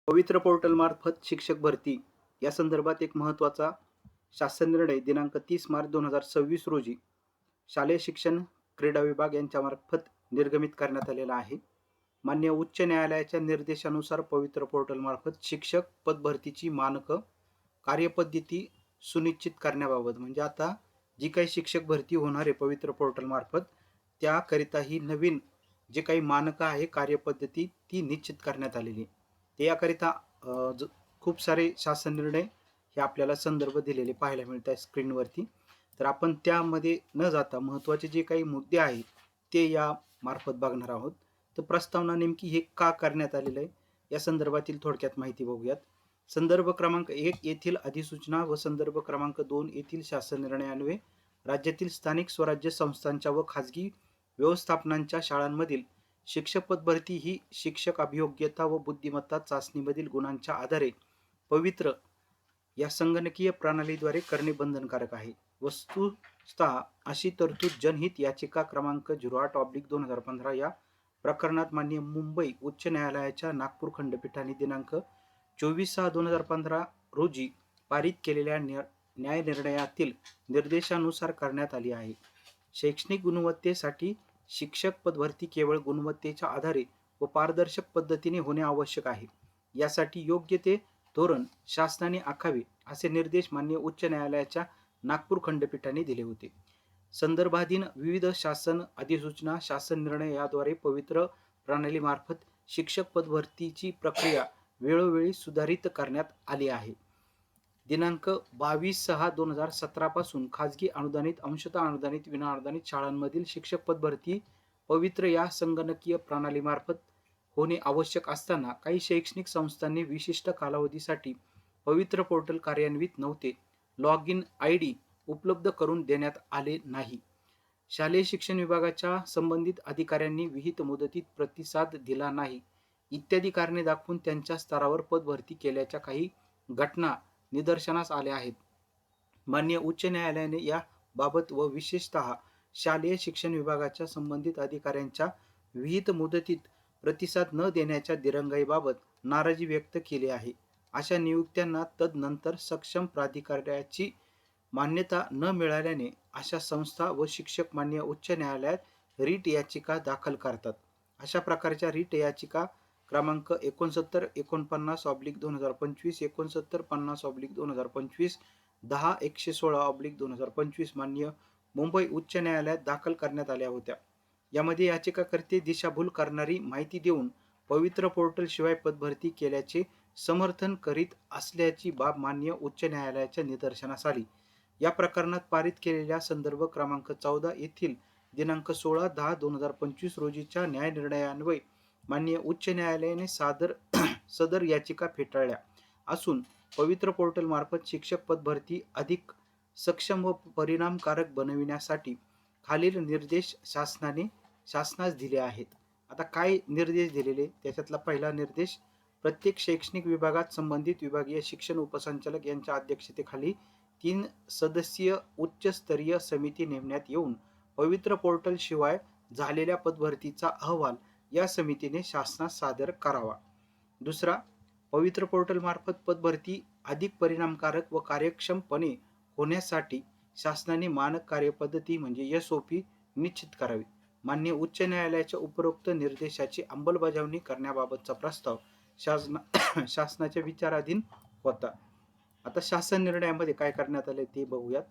पवित्र पोर्टल मार्फत शिक्षक भरती या संदर्भात एक महत्त्वाचा शासन निर्णय दिनांक 30 मार्च 2026 रोजी शालेय शिक्षण क्रीडा विभाग यांच्यामार्फत निर्गमित करण्यात आलेला आहे. मान्य उच्च न्यायालयाच्या निर्देशानुसार पवित्र पोर्टल मार्फत शिक्षक पद भरतीची मानकं कार्यपद्धती सुनिश्चित करण्याबाबत म्हणजे आता जी काही शिक्षक भरती होणार आहे पवित्र पोर्टल मार्फत त्याकरिता ही नवीन जे काही मानकं आहे कार्यपद्धती ती निश्चित करण्यात आलेली आहे. ते याकरिता खूप सारे शासन निर्णय हे आपल्याला संदर्भ दिलेले पाहायला मिळत आहे स्क्रीनवरती. तर आपण त्यामध्ये न जाता महत्त्वाचे जे काही मुद्दे आहेत ते या मार्फत बघणार आहोत. तर प्रस्तावना नेमकी हे का करण्यात आलेलं आहे या संदर्भातील थोडक्यात माहिती बघूयात. संदर्भ क्रमांक 1 येथील अधिसूचना व संदर्भ क्रमांक 2 येथील शासन निर्णयान्वये राज्यातील स्थानिक स्वराज्य संस्थांच्या व खाजगी व्यवस्थापनांच्या शाळांमधील शिक्षक पद भरती ही शिक्षक अभियोग्यता व बुद्धिमत्ता चाचणीमधील गुणांच्या आधारे पवित्र या संगणकीय प्रणालीद्वारे करणे बंधनकारक आहे. वस्तुतः अशी तरतूद जनहित याचिका क्रमांक 08/2015 या प्रकरणात माननीय मुंबई उच्च न्यायालयाच्या नागपूर खंडपीठाने दिनांक 24/6/2015 रोजी पारित केलेल्या न्याय निर्णयातील निर्देशानुसार करण्यात आली आहे. शैक्षणिक गुणवत्तेसाठी शिक्षक पद भरती केवळ गुणवत्तेच्या आधारे व पारदर्शक पद्धतीने होणे आवश्यक आहे. यासाठी योग्य ते धोरण शासनाने आखावे असे निर्देश माननीय उच्च न्यायालयाच्या नागपूर खंडपीठाने दिले होते. संदर्भाधीन विविध शासन अधिसूचना शासन निर्णय याद्वारे पवित्र प्रणालीमार्फत शिक्षक पद भरतीची प्रक्रिया वेळोवेळी सुधारित करण्यात आली आहे. दिनांक 22/6/2017 पासून खाजगी अनुदानित अंशतः अनुदानित विनाअनुदानित शाळांमधील शिक्षक पद भरती पवित्र या संगणकीय प्रणालीमार्फत होणे आवश्यक असताना काही शैक्षणिक संस्थांनी विशिष्ट कालावधीसाठी पवित्र पोर्टल कार्यान्वित नव्हते, लॉग इन ID उपलब्ध करून देण्यात आले नाही, शालेय शिक्षण विभागाच्या संबंधित अधिकाऱ्यांनी विहित मुदतीत प्रतिसाद दिला नाही इत्यादी कारणे दाखवून त्यांच्या स्तरावर पद भरती केल्याच्या काही घटना निदर्शनास आल्या आहेत. माननीय उच्च न्यायालयाने या बाबत व विशेषतः शालेय शिक्षण विभागाच्या संबंधित अधिकाऱ्यांच्या विहित मुदतीत प्रतिसाद न देण्याच्या दिरंगाईबाबत नाराजी व्यक्त केली आहे. अशा नियुक्त्यांना तदनंतर सक्षम प्राधिकाऱ्याची मान्यता न मिळाल्याने अशा संस्था व शिक्षक माननीय उच्च न्यायालयात रिट याचिका दाखल करतात. अशा प्रकारच्या रिट याचिका क्रमांक 6949/2025, 6950/2025, 10/116/2025 माननीय मुंबई उच्च न्यायालयात दाखल करण्यात आल्या होत्या. यामध्ये याचिकाकर्ते दिशाभूल करणारी माहिती देऊन पवित्र पोर्टल शिवाय पदभरती केल्याचे समर्थन करीत असल्याची बाब माननीय उच्च न्यायालयाच्या निदर्शनास आली. या प्रकरणात पारित केलेल्या संदर्भ क्रमांक 14 येथील दिनांक 16/10/2025 रोजीच्या न्याय निर्णयान्वये माननीय उच्च न्यायालयाने सदर याचिका फेटाळल्या असून पवित्र पोर्टल मार्फत शिक्षक पद भरती अधिक सक्षम व परिणामकारक बनविण्यासाठी खालील निर्देश शासनास दिले आहेत. आता काय निर्देश दिलेले त्याच्यातला पहिला निर्देश, प्रत्येक शैक्षणिक विभागात संबंधित विभागीय शिक्षण उपसंचालक यांच्या अध्यक्षतेखाली 3 सदस्यीय उच्चस्तरीय समिती नेमण्यात येऊन पवित्र पोर्टल शिवाय झालेल्या पदभरतीचा अहवाल या समितीने शासनास सादर करावा. दुसरा, पवित्र पोर्टल मार्फत पदभरती अधिक परिणामकारक व कार्यक्षमपणे होण्यासाठी शासनाने मानक कार्यपद्धती म्हणजे SOP निश्चित करावी. माननीय उच्च न्यायालयाच्या उपरोक्त निर्देशाची अंमलबजावणी करण्याबाबतचा प्रस्ताव शासनाच्या विचाराधीन होता. आता शासन निर्णयामध्ये काय करण्यात आले ते बघूयात.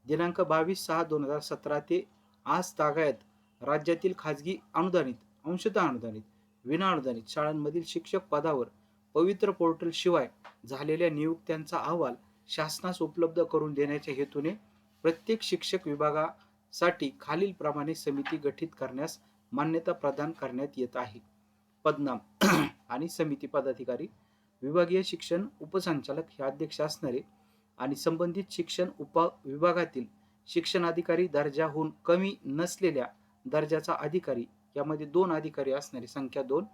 दिनांक 22/6/2017 ते आज तागायत राज्यातील खाजगी अनुदानित अंशतः अनुदानित विनाअनुदानित शाळांमधील शिक्षक पदावर पवित्र पोर्टल शिवाय झालेल्या नियुक्त्यांचा अहवाल शासनास उपलब्ध करून देण्याच्या हेतूने प्रत्येक शिक्षक विभागासाठी खालील प्रमाणे समिती गठीत करण्यास मान्यता प्रदान करण्यात येत आहे. पदनाम आणि समिती पदाधिकारी विभागीय शिक्षण उपसंचालक हे अध्यक्ष असणारे आणि संबंधित शिक्षण उपविभागातील शिक्षणाधिकारी दर्जाहून कमी नसलेल्या दर्जाचा अधिकारी, यामध्ये 2 अधिकारी असणारी संख्या 2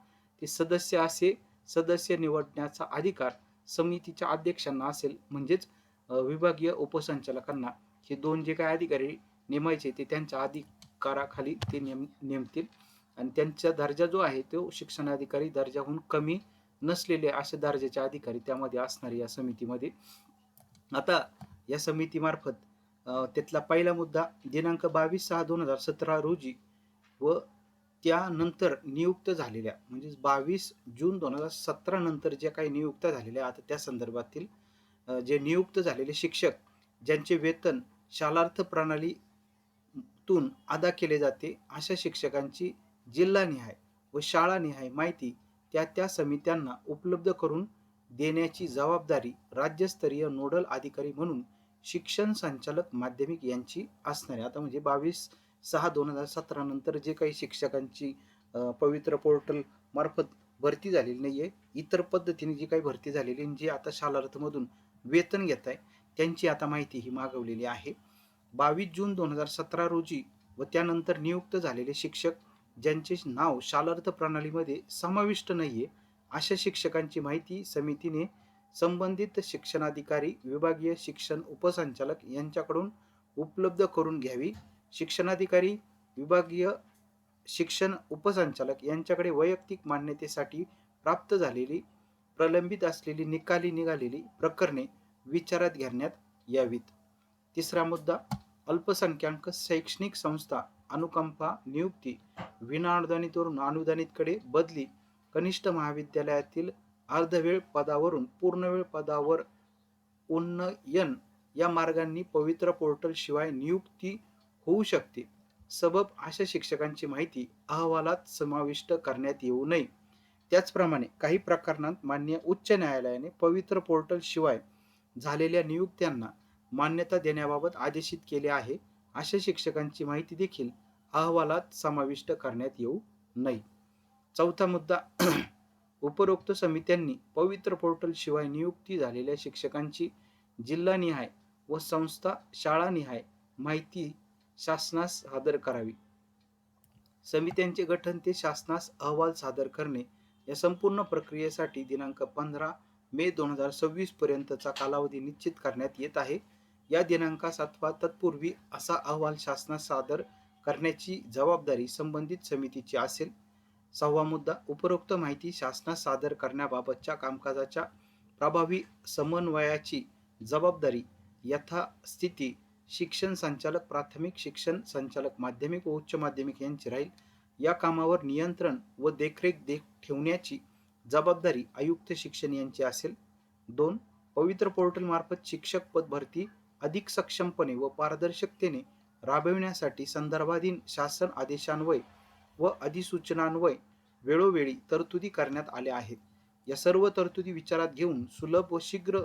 ते सदस्य असे सदस्य निवडण्याचा अधिकार समितीच्या अध्यक्षांना असेल. म्हणजेच विभागीय उपसंचालकांना हे 2 जे काही अधिकारी नेमायचे ते त्यांच्या अधिकाराखाली ते नेमतील आणि त्यांचा दर्जा जो आहे तो शिक्षणाधिकारी दर्जाहून कमी नसलेले अशा दर्जाचे अधिकारी त्यामध्ये असणारे या समितीमध्ये. आता या समितीमार्फत त्यातला पहिला मुद्दा दिनांक 22/6/2017 रोजी व त्यानंतर नियुक्त झालेल्या म्हणजे 22 जून 2017 नंतर जे काही नियुक्त झालेल्या आता त्या संदर्भातील जे नियुक्त झालेले शिक्षक ज्यांचे वेतन शालार्थ प्रणालीतून अदा केले जाते अशा शिक्षकांची जिल्हानिहाय व शाळानिहाय माहिती त्या समित्यांना उपलब्ध करून देण्याची जबाबदारी राज्यस्तरीय नोडल अधिकारी म्हणून शिक्षण संचालक माध्यमिक यांची असणार आहे. आता म्हणजे 22/6/2017 नंतर जे काही शिक्षकांची पवित्र पोर्टल मार्फत भरती झालेली नाहीये, इतर पद्धतीने जी काही भरती झालेली आणि जी आता शालार्थमधून वेतन घेत आहे त्यांची आता माहिती ही मागवलेली आहे. 22 जून 2017 रोजी व त्यानंतर नियुक्त झालेले शिक्षक ज्यांचे नाव शालार्थ प्रणालीमध्ये समाविष्ट नाहीये अशा शिक्षकांची माहिती समितीने संबंधित शिक्षणाधिकारी विभागीय शिक्षण उपसंचालक यांच्याकडून उपलब्ध करून घ्यावी. शिक्षणाधिकारी विभागीय शिक्षण उपसंचालक यांच्याकडे वैयक्तिक मान्यतेसाठी प्राप्त झालेली प्रलंबित असलेली निकाली निघालेली प्रकरणे विचारात घेण्यात यावीत. तिसरा मुद्दा अल्पसंख्याक शैक्षणिक संस्था अनुकंपा नियुक्ती विनाअनुदानितवरून अनुदानितकडे बदली कनिष्ठ महाविद्यालयातील अर्धवेळ पदावरून पूर्णवेळ पदावर उन्नयन या मार्गांनी पवित्र पोर्टल शिवाय नियुक्ती होऊ शकते. सबब अशा शिक्षकांची माहिती अहवालात समाविष्ट करण्यात येऊ नये. त्याचप्रमाणे काही प्रकरणात मान्य उच्च न्यायालयाने पवित्र पोर्टल शिवाय झालेल्या नियुक्त्यांना मान्यता देण्याबाबत आदेशित केले आहे. अशा शिक्षकांची माहिती देखील अहवालात समाविष्ट करण्यात येऊ नये. चौथा मुद्दा उपरोक्त समित्यांनी पवित्र पोर्टल शिवाय नियुक्ती झालेल्या शिक्षकांची जिल्हानिहाय व संस्था शाळानिहाय माहिती शासनास सादर करावी. समित्यांचे गठन ते शासनास अहवाल सादर करणे या संपूर्ण प्रक्रियेसाठी दिनांक 15 मे 2026 पर्यंतचा कालावधी निश्चित करण्यात येत आहे. या दिनांकास अथवा तत्पूर्वी असा अहवाल शासनास सादर करण्याची जबाबदारी संबंधित समितीची असेल. सहावा मुद्दा उपरोक्त माहिती शासनास सादर करण्याबाबतच्या कामकाजाच्या प्रभावी समन्वयाची जबाबदारी यथास्थिती शिक्षण संचालक प्राथमिक शिक्षण संचालक माध्यमिक व उच्च माध्यमिक यांची राहील. या कामावर नियंत्रण व देखरेख ठेवण्याची जबाबदारी आयुक्त शिक्षण यांची असेल. 2. पवित्र पोर्टल मार्फत शिक्षक पद भरती अधिक सक्षमपणे व पारदर्शकतेने राबविण्यासाठी संदर्भाधीन शासन आदेशान्वये व अधिसूचनान्वये वेळोवेळी तरतुदी करण्यात आल्या आहेत. या सर्व तरतुदी विचारात घेऊन सुलभ व शीघ्र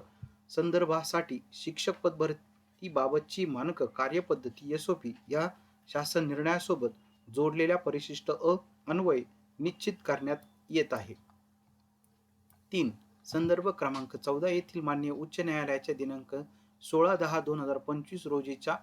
संदर्भासाठी शिक्षक पद भरतीबाबतची मानक कार्यपद्धती SOP या शासन निर्णयासोबत जोडलेल्या परिशिष्ट अ अन्वये निश्चित करण्यात येत आहे. 3. संदर्भ क्रमांक 14 येथील मान्य उच्च न्यायालयाच्या दिनांक 16/10/2025 रोजीच्या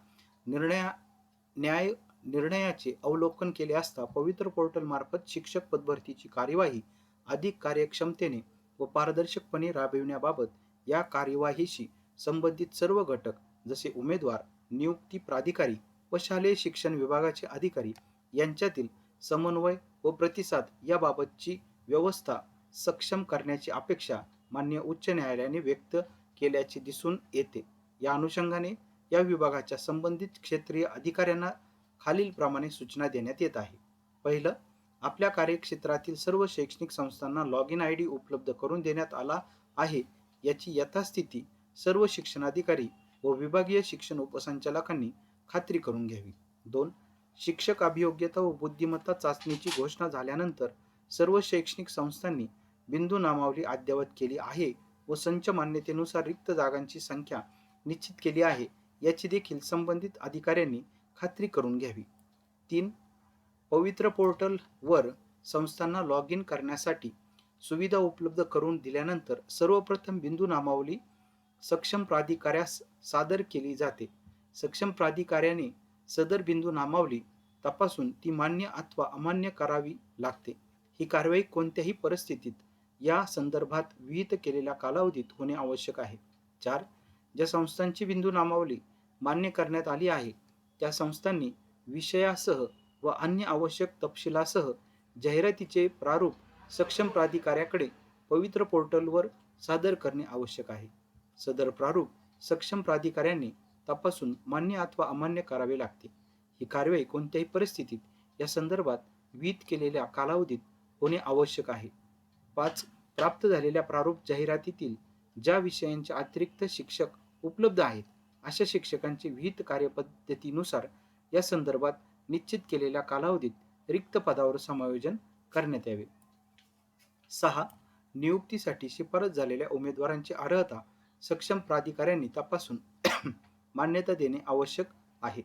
निर्णयाचे अवलोकन केले असता पवित्र पोर्टल मार्फत शिक्षक पदभरतीची कार्यवाही अधिक कार्यक्षमतेने व पारदर्शकपणे राबविण्याबाबत या कार्यवाहीशी संबंधित सर्व घटक जसे उमेदवार, नियुक्ती प्राधिकारी व शालेय शिक्षण विभागाचे अधिकारी यांच्यातील समन्वय व प्रतिसाद याबाबतची व्यवस्था सक्षम करण्याची अपेक्षा मान्य उच्च न्यायालयाने व्यक्त केल्याचे दिसून येते. या अनुषंगाने या विभागाच्या संबंधित क्षेत्रीय अधिकाऱ्यांना खालीलप्रमाणे सूचना देण्यात येत आहे. पहिलं, आपल्या कार्यक्षेत्रातील सर्व शैक्षणिक संस्थांना लॉगिन ID उपलब्ध करून देण्यात आला आहे याची यथास्थिती सर्व शिक्षणाधिकारी व विभागीय शिक्षण उपसंचालकांनी खात्री करून घ्यावी. 2. शिक्षक अभियोग्यता व बुद्धिमत्ता चाचणीची घोषणा झाल्यानंतर सर्व शैक्षणिक संस्थांनी बिंदू नामावली अद्ययावत केली आहे व संच मान्यतेनुसार रिक्त जागांची संख्या निश्चित केली आहे याची देखील संबंधित अधिकाऱ्यांनी खात्री करून घ्यावी. 3. पवित्र पोर्टलवर संस्थांना लॉग इन करण्यासाठी सुविधा उपलब्ध करून दिल्यानंतर सर्वप्रथम बिंदू नामावली सक्षम प्राधिकाऱ्यास सादर केली जाते. सक्षम प्राधिकाऱ्याने सदर बिंदू नामावली तपासून ती मान्य अथवा अमान्य करावी लागते. ही कारवाई कोणत्याही परिस्थितीत या संदर्भात विहित केलेल्या कालावधीत होणे आवश्यक आहे. 4. ज्या संस्थांची बिंदू नामावली मान्य करण्यात आली आहे त्या संस्थांनी विषयासह व अन्य आवश्यक तपशिलासह जाहिरातीचे प्रारूप सक्षम प्राधिकाऱ्याकडे पवित्र पोर्टलवर सादर करणे आवश्यक आहे. सदर प्रारूप सक्षम प्राधिकाऱ्यांनी तपासून मान्य अथवा अमान्य करावे लागते. ही कार्यवाही कोणत्याही परिस्थितीत या संदर्भात विहित केलेल्या कालावधीत होणे आवश्यक आहे. 5. प्राप्त झालेल्या प्रारूप जाहिरातीतील ज्या विषयांचे अतिरिक्त शिक्षक उपलब्ध आहेत, अशा शिक्षकांचे विहित कार्यपद्धतीनुसार या संदर्भात निश्चित केलेल्या कालावधीत रिक्त पदावर समायोजन करण्यात यावे. 6. नियुक्तीसाठी शिफारस झालेल्या उमेदवारांची अर्हता सक्षम प्राधिकाऱ्यांनी तपासून मान्यता देणे आवश्यक आहे.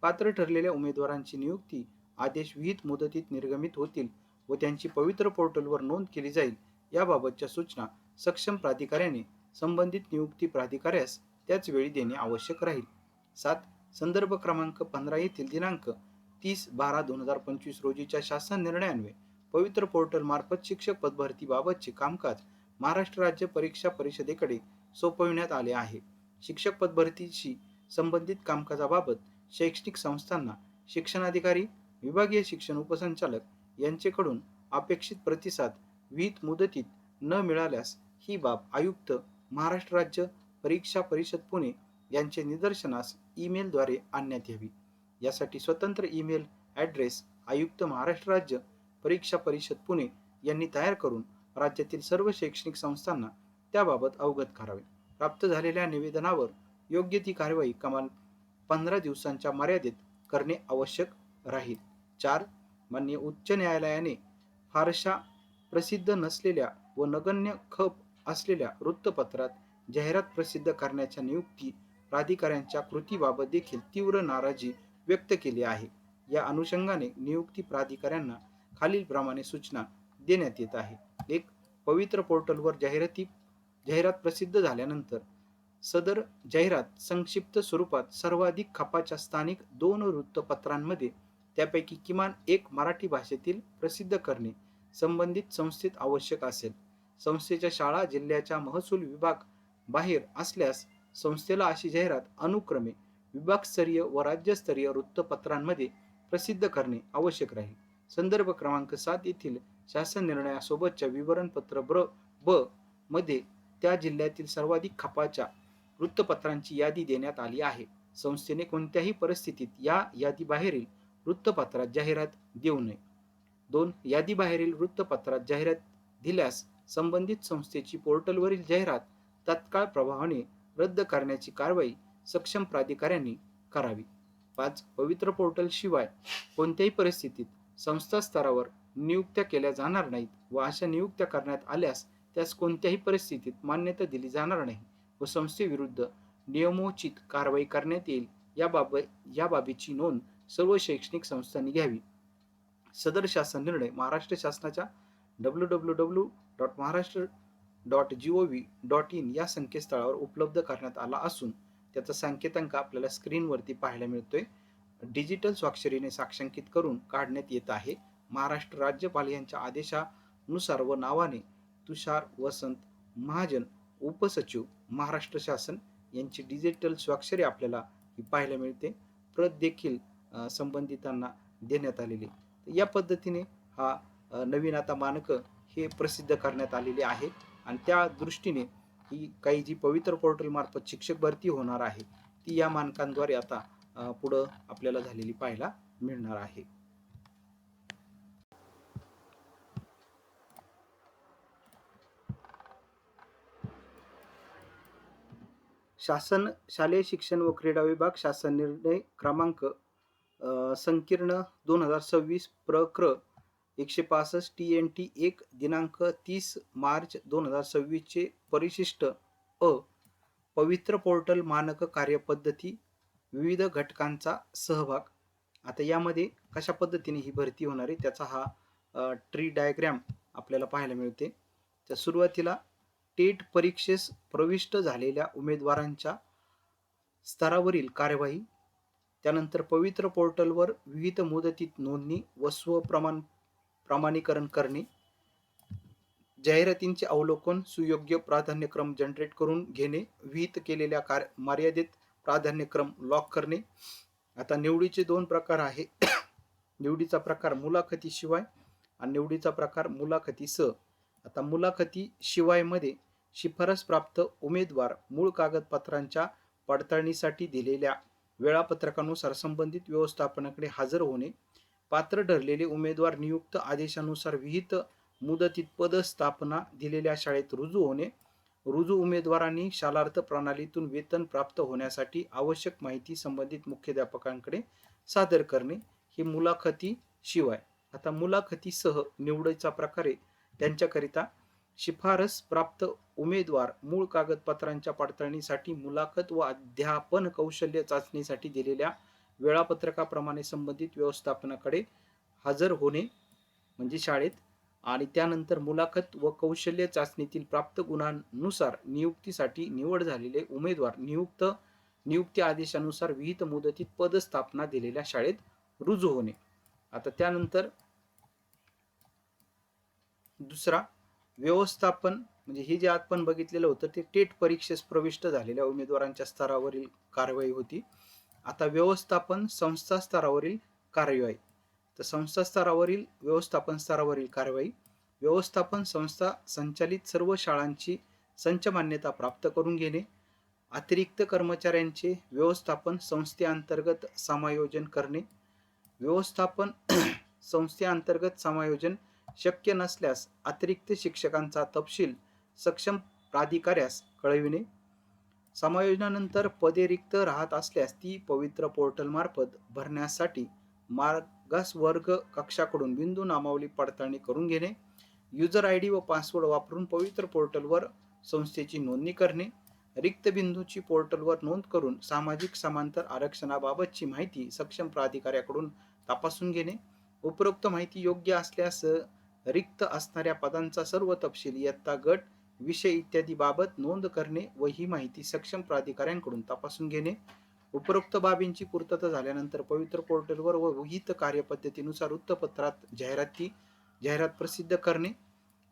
पात्र ठरलेल्या उमेदवारांची नियुक्ती आदेश विहित मुदतीत निर्गमित होतील व त्यांची पवित्र पोर्टलवर नोंद केली जाईल याबाबतच्या सूचना सक्षम प्राधिकाऱ्याने संबंधित नियुक्ती प्राधिकाऱ्यास त्याच वेळी देणे आवश्यक राहील. 7. संदर्भ क्रमांक 15 येथील दिनांक 30/12/2025 रोजीच्या शासन निर्णयान्वये पवित्र पोर्टल मार्फत शिक्षक पदभरतीबाबतचे कामकाज महाराष्ट्र राज्य परीक्षा परिषदेकडे सोपविण्यात आले आहे. शिक्षक पदभरतीशी संबंधित कामकाजाबाबत शैक्षणिक संस्थांना शिक्षणाधिकारी, विभागीय शिक्षण उपसंचालक यांच्याकडून अपेक्षित प्रतिसाद विहित मुदतीत न मिळाल्यास ही बाब आयुक्त, महाराष्ट्र राज्य परीक्षा परिषद पुणे यांचे निदर्शनास ईमेलद्वारे आणण्यात यावी. यासाठी स्वतंत्र ईमेल ॲड्रेस आयुक्त, महाराष्ट्र राज्य परीक्षा परिषद पुणे यांनी तयार करून राज्यातील सर्व शैक्षणिक संस्थांना त्याबाबत अवगत करावे. प्राप्त झालेल्या निवेदनावर योग्य ती कार्यवाही कमाल 15 दिवसांच्या मर्यादेत करणे आवश्यक राहील. 4. माननीय उच्च न्यायालयाने फारशा प्रसिद्ध नसलेल्या व नगण्य खप असलेल्या वृत्तपत्रात जाहिरात प्रसिद्ध करण्याच्या नियुक्ती प्राधिकाऱ्यांच्या कृतीबाबत देखील तीव्र नाराजी व्यक्त केली आहे. या अनुषंगाने नियुक्ती प्राधिकाऱ्यांना खालीलप्रमाणे सूचना देण्यात येत आहे. 1. पवित्र पोर्टलवर जाहिरात प्रसिद्ध झाल्यानंतर सदर जाहिरात संक्षिप्त स्वरूपात सर्वाधिक खपाच्या स्थानिक 2 वृत्तपत्रांमध्ये त्यापैकी किमान एक मराठी भाषेतील प्रसिद्ध करणे संबंधित संस्थेत आवश्यक असेल. संस्थेच्या शाळा जिल्ह्याच्या महसूल विभाग बाहेर असल्यास संस्थेला अशी जाहिरात अनुक्रमे विभागस्तरीय व राज्यस्तरीय वृत्तपत्रांमध्ये प्रसिद्ध करणे आवश्यक राहील. संदर्भ क्रमांक 7 येथील शासन निर्णयासोबतच्या विवरणपत्र ब मध्ये त्या जिल्ह्यातील सर्वाधिक खपाच्या वृत्तपत्रांची यादी देण्यात आली आहे. संस्थेने कोणत्याही परिस्थितीत या यादीबाहेरील वृत्तपत्रात जाहिरात देऊ नये. 2. यादीबाहेरील वृत्तपत्रात जाहिरात दिल्यास संबंधित संस्थेची पोर्टलवरील जाहिरात तत्काळ प्रभावाने रद्द करण्याची कारवाई सक्षम प्राधिकाऱ्यांनी करावी. 5. पवित्र पोर्टल शिवाय कोणत्याही परिस्थितीत संस्था स्तरावर नियुक्त्या केल्या जाणार नाहीत व अशा नियुक्त्या करण्यात आल्यास त्यास कोणत्याही परिस्थितीत मान्यता दिली जाणार नाही व संस्थेविरुद्ध नियमोचित कारवाई करण्यात येईल या बाबीची नोंद सर्व शैक्षणिक संस्थांनी घ्यावी. सदर शासन निर्णय महाराष्ट्र शासनाच्या www.maharashtra.gov.in या संकेतस्थळावर उपलब्ध करण्यात आला असून त्याचा संकेतांक आपल्याला स्क्रीनवरती पाहायला मिळतोय. डिजिटल स्वाक्षरीने साक्षांकित करून काढण्यात येत आहे. महाराष्ट्र राज्यपाल यांच्या आदेशानुसार व नावाने तुषार वसंत महाजन, उपसचिव, महाराष्ट्र शासन यांची डिजिटल स्वाक्षरी आपल्याला पाहायला मिळते. प्रत देखील संबंधितांना देण्यात आलेली. या पद्धतीने हा नवीन आता मानकं हे प्रसिद्ध करण्यात आलेले आहे आणि त्या दृष्टीने ही काही जी पवित्र पोर्टल मार्फत शिक्षक भरती होणार आहे ती या मानकांद्वारे आता पुढं आपल्याला झालेली पाहायला मिळणार आहे. शासन शालेय शिक्षण व क्रीडा विभाग शासन निर्णय क्रमांक संकीर्ण 2026 प्रक्र 165 TNT 1 दिनांक 30 मार्च 2026 चे परिशिष्ट पवित्र पोर्टल मानक कार्यपद्धती विविध घटकांचा सहभाग. आता यामध्ये कशा पद्धतीने ही भरती होणार आहे त्याचा हा ट्री डायग्राम आपल्याला पाहायला मिळते. तर सुरुवातीला टेट परीक्षेस प्रविष्ट झालेल्या उमेदवारांच्या स्तरावरील कार्यवाही, त्यानंतर पवित्र पोर्टलवर विविध मुदतीत नोंदणी व प्रमाणीकरण करणे, जाहिरातींचे अवलोकन, सुयोग्य प्राधान्यक्रम जनरेट करून घेणे, विहित केलेल्या मर्यादित प्राधान्यक्रम लॉक करणे. आता निवडीचे 2 प्रकार आहे. निवडीचा प्रकार मुलाखतीशिवाय आणि निवडीचा प्रकार मुलाखतीसह. आता मुलाखती शिवायमध्ये शिफारस प्राप्त उमेदवार मूळ कागदपत्रांच्या पडताळणीसाठी दिलेल्या वेळापत्रकानुसार संबंधित व्यवस्थापनाकडे हजर होणे, पात्र ठरलेले उमेदवार नियुक्त आदेशानुसार विहित मुदतीत पदस्थापना दिलेल्या शाळेत रुजू होणे, रुजू उमेदवारांनी शालार्थ प्रणालीतून वेतन प्राप्त होण्यासाठी आवश्यक माहिती संबंधित मुख्याध्यापकांकडे सादर करणे ही मुलाखती शिवाय. आता मुलाखतीसह निवडीचा प्रकारे त्यांच्याकरिता शिफारस प्राप्त उमेदवार मूळ कागदपत्रांच्या पडताळणीसाठी मुलाखत व अध्यापन कौशल्य चाचणीसाठी दिलेल्या वेळापत्रकाप्रमाणे संबंधित व्यवस्थापनाकडे हजर होणे म्हणजे शाळेत, आणि त्यानंतर मुलाखत व कौशल्य चाचणीतील प्राप्त गुणांनुसार नियुक्तीसाठी निवड झालेले उमेदवार नियुक्ती आदेशानुसार विहित मुदतीत पदस्थापना दिलेल्या शाळेत रुजू होणे. आता त्यानंतर दुसरा व्यवस्थापन म्हणजे हे जे आपण बघितलेलं होतं ते टेट परीक्षेस प्रविष्ट झालेल्या उमेदवारांच्या स्तरावरील कारवाई होती. आता व्यवस्थापन संस्था स्तरावरील कार्यवाही. तर संस्था स्तरावरील व्यवस्थापन स्तरावरील कारवाई. व्यवस्थापन संस्था संचालित सर्व शाळांची संच मान्यता प्राप्त करून घेणे, अतिरिक्त कर्मचाऱ्यांचे व्यवस्थापन संस्थेअंतर्गत समायोजन करणे, व्यवस्थापन संस्थेअंतर्गत समायोजन शक्य नसल्यास अतिरिक्त शिक्षकांचा तपशील सक्षम प्राधिकाऱ्यास कळविणे, समायोजनानंतर पदे रिक्त राहत असल्यास ती पवित्र पोर्टल मार्फत भरण्यासाठी मागासवर्ग कक्षाकडून बिंदू नामावली पडताळणी करून घेणे, युजर आयडी व पासवर्ड वापरून पवित्र पोर्टलवर संस्थेची नोंदणी करणे, रिक्त बिंदूची पोर्टलवर नोंद करून सामाजिक समांतर आरक्षणाबाबतची माहिती सक्षम प्राधिकाऱ्याकडून तपासून घेणे, उपरोक्त माहिती योग्य असल्यास रिक्त असणाऱ्या पदांचा सर्व तपशील इयत्ता गट विषय इत्यादी बाबत नोंद करणे व ही माहिती सक्षम प्राधिकाऱ्यांकडून तपासून घेणे, उपरोक्त बाबींची पूर्तता झाल्यानंतर पवित्र पोर्टलवर व विहित कार्यपद्धतीनुसार वृत्तपत्रात जाहिरात प्रसिद्ध करणे.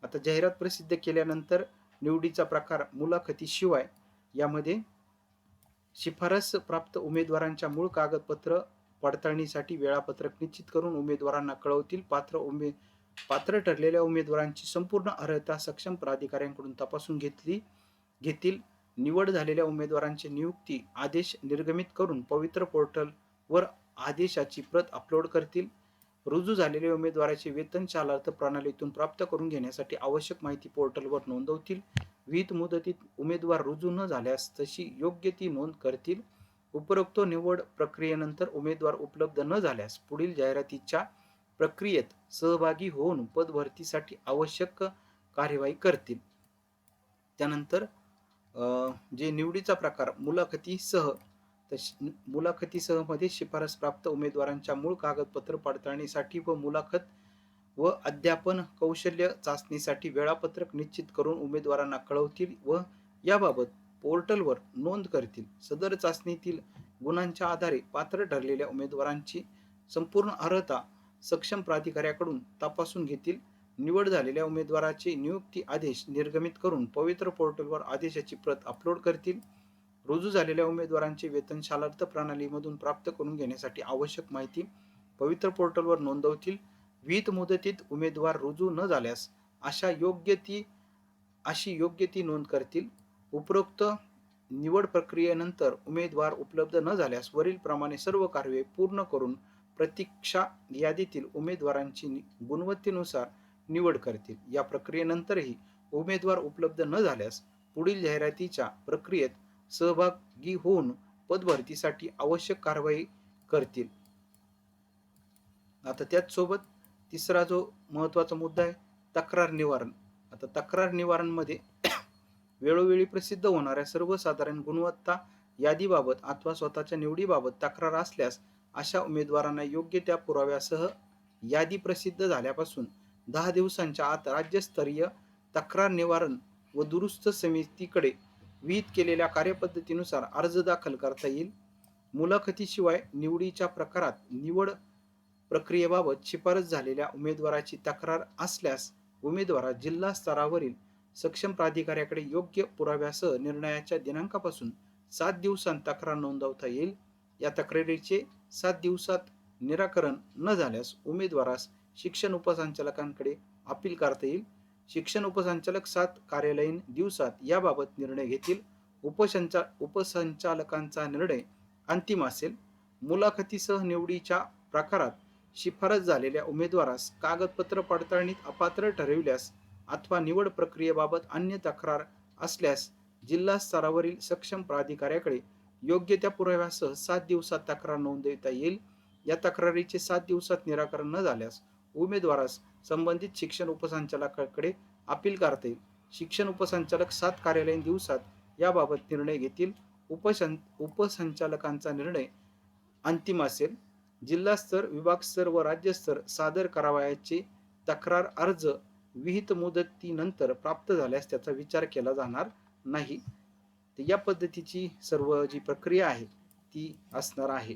आता जाहिरात प्रसिद्ध केल्यानंतर निवडीचा प्रकार मुलाखतीशिवाय यामध्ये शिफारस प्राप्त उमेदवारांच्या मूळ कागदपत्र पडताळणीसाठी वेळापत्रक निश्चित करून उमेदवारांना कळवतील. पात्र ठरलेल्या उमेदवारांची संपूर्ण अर्हता सक्षम प्राधिकाऱ्यांकडून तपासून घेतील. निवड झालेल्या उमेदवारांचे नियुक्ती आदेश निर्गमित करून पवित्र पोर्टलवर आदेशाची प्रत अपलोड करतील. रुजू झालेल्या उमेदवाराचे वेतन शालार्थ प्रणालीतून प्राप्त करून घेण्यासाठी आवश्यक माहिती पोर्टलवर नोंदवतील. विहित मुदतीत उमेदवार रुजू न झाल्यास तशी योग्य ती नोंद करतील. उपरोक्त निवड प्रक्रियेनंतर उमेदवार उपलब्ध न झाल्यास पुढील जाहिरातीच्या प्रक्रियेत सहभागी होऊन पदभरतीसाठी आवश्यक कार्यवाही करतील. त्यानंतर जे निवडीचा प्रकार मुलाखतीसह मध्ये शिफारस प्राप्त उमेदवारांच्या मूळ कागदपत्र पडताळणीसाठी व मुलाखत व अध्यापन कौशल्य चाचणीसाठी वेळापत्रक निश्चित करून उमेदवारांना कळवतील व याबाबत पोर्टलवर नोंद करतील. सदर चाचणीतील गुणांच्या आधारे पात्र ठरलेल्या उमेदवारांची संपूर्ण अर्हता सक्षम प्राधिकाऱ्याकडून तपासून घेतील. निवड झालेल्या उमेदवाराचे नियुक्ती आदेश निर्गमित करून पवित्र पोर्टलवर आदेशाची प्रत अपलोड करतील. रुजू झालेल्या उमेदवारांचे वेतन शालार्थ प्रणालीमधून प्राप्त करून घेण्यासाठी आवश्यक माहिती पवित्र पोर्टलवर नोंदवतील. विहित मुदतीत उमेदवार रुजू न झाल्यास अशी योग्य ती नोंद करतील. उपरोक्त निवड प्रक्रियेनंतर उमेदवार उपलब्ध न झाल्यास वरील प्रमाणे सर्व कार्य पूर्ण करून प्रतीक्षा यादीतील उमेदवारांची गुणवत्तेनुसार निवड करतील. या प्रक्रियेनंतरही उमेदवार उपलब्ध न झाल्यास पुढील जाहिरातीच्या प्रक्रियेत सहभागी होऊन पदभरतीसाठी आवश्यक कारवाई करतील. आता त्याच सोबत तिसरा जो महत्त्वाचा मुद्दा आहे तक्रार निवारण. आता तक्रार निवारण मध्ये वेळोवेळी प्रसिद्ध होणाऱ्या सर्वसाधारण गुणवत्ता यादीबाबत अथवा स्वतःच्या निवडीबाबत तक्रार असल्यास अशा उमेदवारांना योग्य त्या पुराव्यासह यादी प्रसिद्ध झाल्यापासून 10 दिवसांच्या आत राज्यस्तरीय तक्रार निवारण व दुरुस्त समितीकडे विहित केलेल्या कार्यपद्धतीनुसार अर्ज दाखल करता येईल. मुलाखतीशिवाय निवडीच्या प्रकारात निवड प्रक्रियेबाबत शिफारस झालेल्या उमेदवाराची तक्रार असल्यास उमेदवारास जिल्हा स्तरावरील सक्षम प्राधिकाऱ्याकडे योग्य पुराव्यासह निर्णयाच्या दिनांकापासून 7 दिवसांत तक्रार नोंदवता येईल. या तक्रारीचे 7 दिवसात निराकरण न झाल्यास उमेदवारास शिक्षण उपसंचालकांकडे अपील करता येईल. शिक्षण उपसंचालक 7 कार्यालयीन दिवसात याबाबत निर्णय घेतील. उपसंचालकांचा निर्णय अंतिम असेल. मुलाखतीसह निवडीच्या प्रकारात शिफारस झालेल्या उमेदवारास कागदपत्र पडताळणीत अपात्र ठरविल्यास अथवा निवड प्रक्रियेबाबत अन्य तक्रार असल्यास जिल्हा स्तरावरील सक्षम प्राधिकाऱ्याकडे योग्य त्या पुराव्यासह 7 दिवसात तक्रार नोंदविता येईल. या तक्रारीचे 7 दिवसात निराकरण न झाल्यास उमेदवारास संबंधित शिक्षण उपसंचालकाकडे अपील करता येईल. शिक्षण उपसंचालक 7 कार्यालयीन दिवसात याबाबत निर्णय घेतील. उपसंचालकांचा निर्णय अंतिम असेल. जिल्हा स्तर, विभाग स्तर व राज्य स्तर सादर करावयाचे तक्रार अर्ज विहित मुदतीनंतर प्राप्त झाल्यास त्याचा विचार केला जाणार नाही. तर या पद्धतीची सर्व जी प्रक्रिया आहे ती असणार आहे.